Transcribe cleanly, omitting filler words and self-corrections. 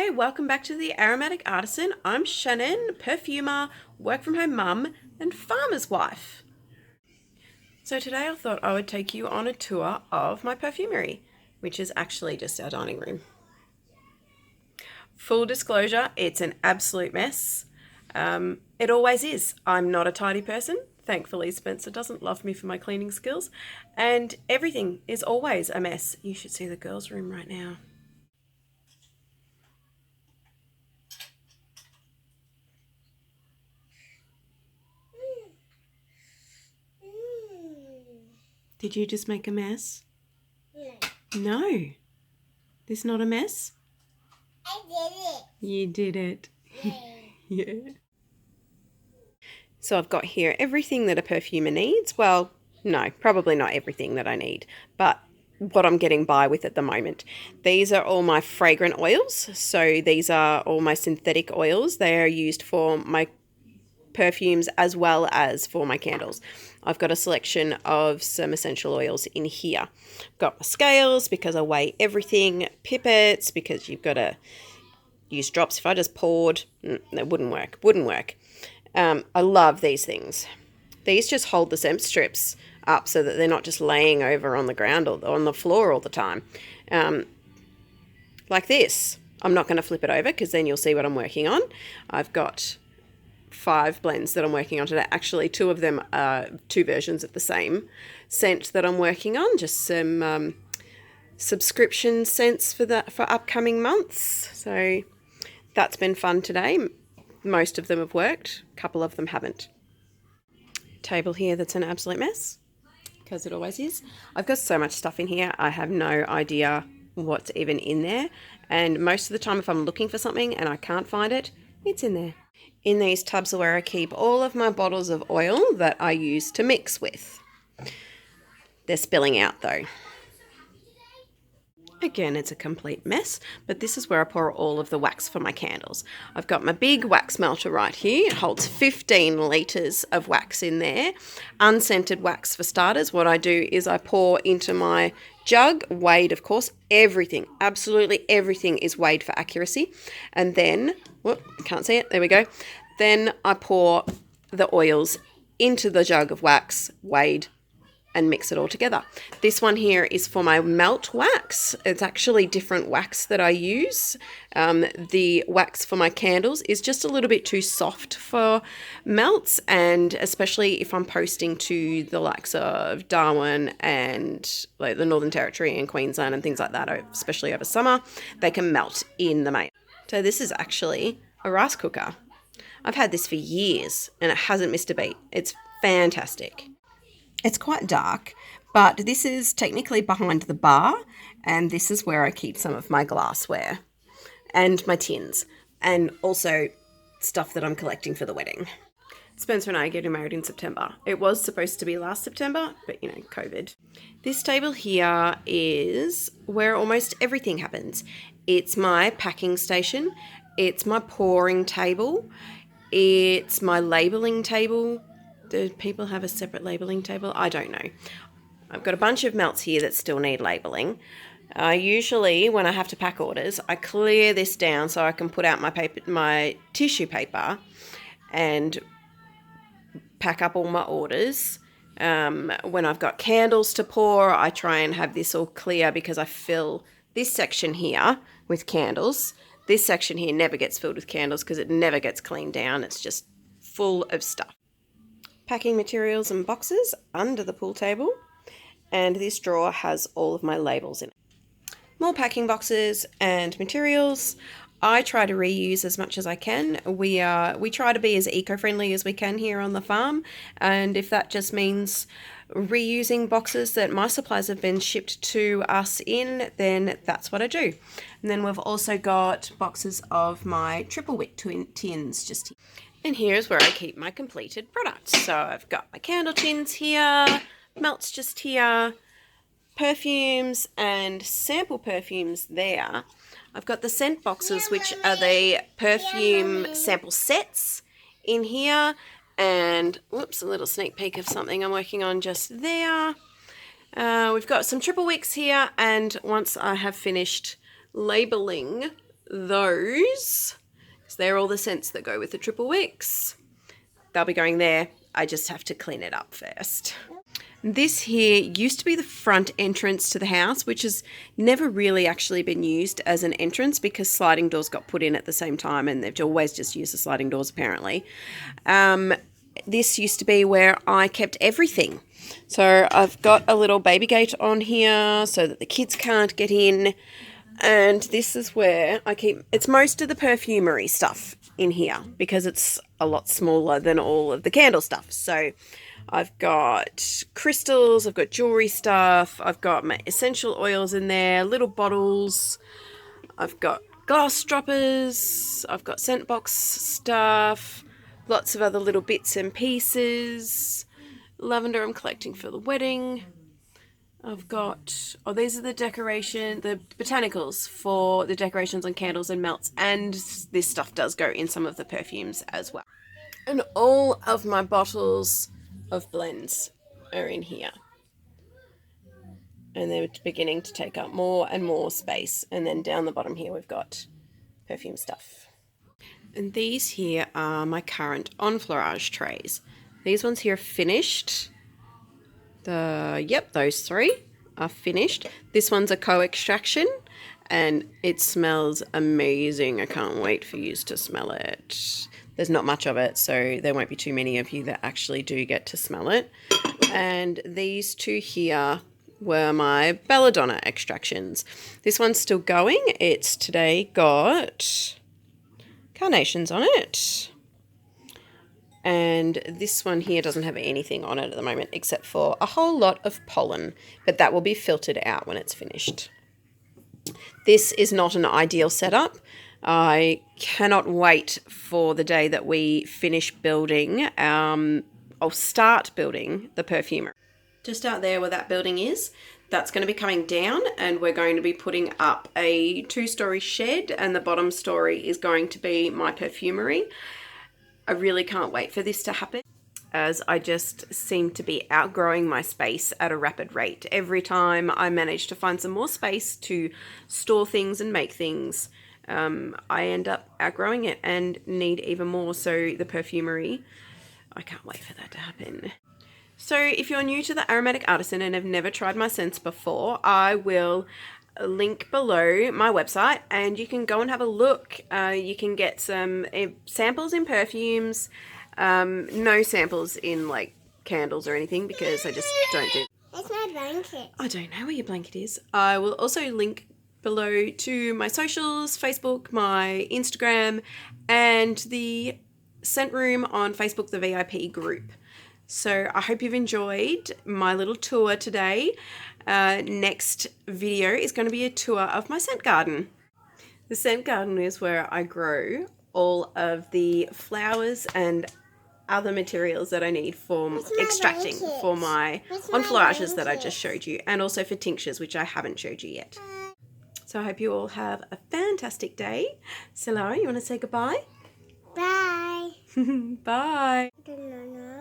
Hi, welcome back to The Aromatic Artisan. I'm Shannon, perfumer, work from home mum, and farmer's wife. So today I thought I would take you on a tour of my perfumery, which is actually just our dining room. Full disclosure, it's an absolute mess. It always is. I'm not a tidy person. Thankfully, Spencer doesn't love me for my cleaning skills, and everything is always a mess. You should see the girls' room right now. Did you just make a mess? No. This not a mess? I did it. You did it. Yay. Yeah. So I've got here everything that a perfumer needs. Well, no, probably not everything that I need, but what I'm getting by with at the moment. These are all my fragrant oils. So these are all my synthetic oils. They are used for my perfumes as well as for my candles. I've got a selection of some essential oils in here. I've got my scales because I weigh everything, pipettes because you've got to use drops. If I just poured, that wouldn't work. I love these things. These just hold the scent strips up so that they're not just laying over on the ground or on the floor all the time. Like this. I'm not going to flip it over because then you'll see what I'm working on. I've got 5 blends that I'm working on today. Actually, 2 of them are 2 versions of the same scent that I'm working on. Just some subscription scents for upcoming months. So that's been fun today. Most of them have worked. A couple of them haven't. Table here that's an absolute mess, because it always is. I've got so much stuff in here. I have no idea what's even in there. And most of the time if I'm looking for something and I can't find it, it's in there. In these tubs are where I keep all of my bottles of oil that I use to mix with. They're spilling out though. Again, it's a complete mess, but this is where I pour all of the wax for my candles. I've got my big wax melter right here. It holds 15 litres of wax in there. Unscented wax for starters. What I do is I pour into my jug, weighed of course, everything, absolutely everything is weighed for accuracy. And then, whoop, can't see it, there we go. Then I pour the oils into the jug of wax, weighed, and mix it all together. This one here is for my melt wax. It's actually different wax that I use. The wax for my candles is just a little bit too soft for melts, and especially if I'm posting to the likes of Darwin and like the Northern Territory and Queensland and things like that, especially over summer, they can melt in the main. So this is actually a rice cooker. I've had this for years and it hasn't missed a beat. It's fantastic. It's quite dark, but this is technically behind the bar, and this is where I keep some of my glassware and my tins, and also stuff that I'm collecting for the wedding. Spencer and I are getting married in September. It was supposed to be last September, but you know, COVID. This table here is where almost everything happens. It's my packing station, it's my pouring table, it's my labelling table. Do people have a separate labelling table? I don't know. I've got a bunch of melts here that still need labelling. Usually when I have to pack orders, I clear this down so I can put out my tissue paper and pack up all my orders. When I've got candles to pour, I try and have this all clear because I fill this section here with candles. This section here never gets filled with candles because it never gets cleaned down. It's just full of stuff. Packing materials and boxes under the pool table, and this drawer has all of my labels in it. More packing boxes and materials. I try to reuse as much as I can. We try to be as eco-friendly as we can here on the farm, and if that just means reusing boxes that my suppliers have been shipped to us in, then that's what I do. And then we've also got boxes of my triple wick tins just here. And here's where I keep my completed products. So I've got my candle tins here, melts just here, perfumes and sample perfumes there. I've got the scent boxes, which are the perfume sample sets in here. And, whoops, a little sneak peek of something I'm working on just there. We've got some triple wicks here, and once I have finished labelling those, because they're all the scents that go with the triple wicks. They'll be going there. I just have to clean it up first. This here used to be the front entrance to the house, which has never really actually been used as an entrance because sliding doors got put in at the same time and they've always just used the sliding doors apparently. This used to be where I kept everything. So I've got a little baby gate on here so that the kids can't get in. And this is where I keep, it's most of the perfumery stuff in here because it's a lot smaller than all of the candle stuff. So I've got crystals, I've got jewelry stuff, I've got my essential oils in there, little bottles, I've got glass droppers, I've got scent box stuff, lots of other little bits and pieces. Lavender I'm collecting for the wedding. I've got, oh, these are the botanicals for the decorations on candles and melts, and this stuff does go in some of the perfumes as well. And all of my bottles of blends are in here. And they're beginning to take up more and more space. And then down the bottom here we've got perfume stuff. And these here are my current enfleurage trays. These ones here are finished. Those three are finished. This one's a co-extraction and it smells amazing. I can't wait for you to smell it. There's not much of it, so there won't be too many of you that actually do get to smell it. And these two here were my belladonna extractions. This one's still going. It's today got carnations on it. And this one here doesn't have anything on it at the moment except for a whole lot of pollen, but that will be filtered out when it's finished. This is not an ideal setup. I cannot wait for the day that we finish building, or start building the perfumery. Just out there where that building is, that's going to be coming down and we're going to be putting up a 2-story shed and the bottom story is going to be my perfumery. I really can't wait for this to happen as I just seem to be outgrowing my space at a rapid rate. Every time I manage to find some more space to store things and make things, I end up outgrowing it and need even more. So the perfumery, I can't wait for that to happen. So if you're new to the Aromatic Artisan and have never tried my scents before, I will link below my website and you can go and have a look. You can get some samples in perfumes, no samples in like candles or anything because I just don't do. That's my blanket. I don't know where your blanket is. I will also link below to my socials, Facebook, my Instagram, and the Scent Room on Facebook, the VIP group. So I hope you've enjoyed my little tour today. Next video is going to be a tour of my scent garden. The scent garden is where I grow all of the flowers and other materials that I need for extracting for my enfleurages that I just showed you, and also for tinctures, which I haven't showed you yet. So I hope you all have a fantastic day. So Lara, you want to say goodbye? Bye. Bye. No.